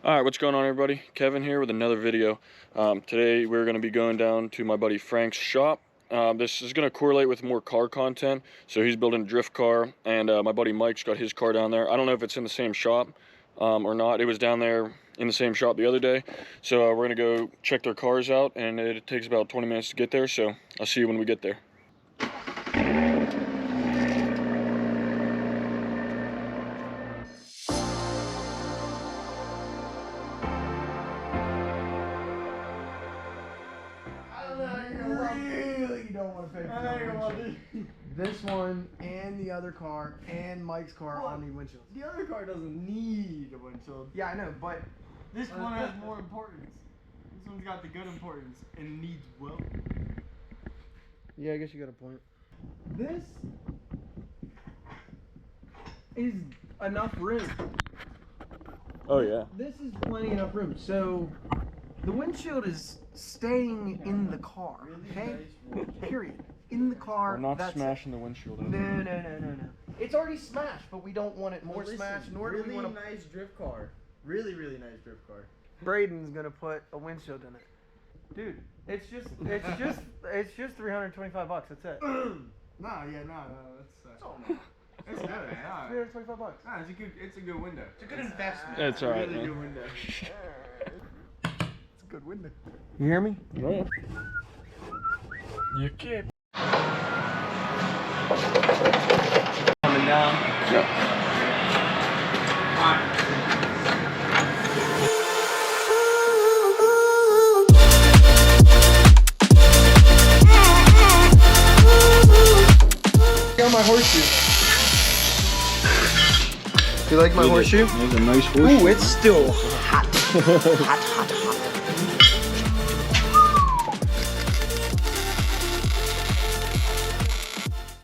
Alright, what's going on everybody? Kevin here with another video. Today we're going to be going down to my buddy Frank's shop. This is going to correlate with more car content. So he's building a drift car, and my buddy Mike's got his car down there. I don't know if it's in the same shop or not. It was down there in the same shop the other day. So we're going to go check their cars out, and it takes about 20 minutes to get there. So I'll see you when we get there. This one and the other car and Mike's car all need windshields. The other car doesn't need a windshield. Yeah, I know, but This one has more importance. This one's got the good importance and needs well. yeah, I guess you got a point. This is enough room. Oh yeah. This is plenty enough room. So the windshield is staying in the car. Okay? Period. In the car. We're not that's smashing the windshield. No. It's already smashed, but we don't want it more smashed, nor do we want to. Nice drift car. Really nice drift car. Braden's gonna put a windshield in it. Dude, it's just $325. That's it. No, that's better. Nah. $325. Nah, it's a good window. It's a good investment. That's alright, Really man. good window. It's a good window. You hear me? Yeah. You kid. Coming down. Yeah. Got my horseshoe. You like my horseshoe? That's a nice horseshoe. Ooh, it's still hot. hot.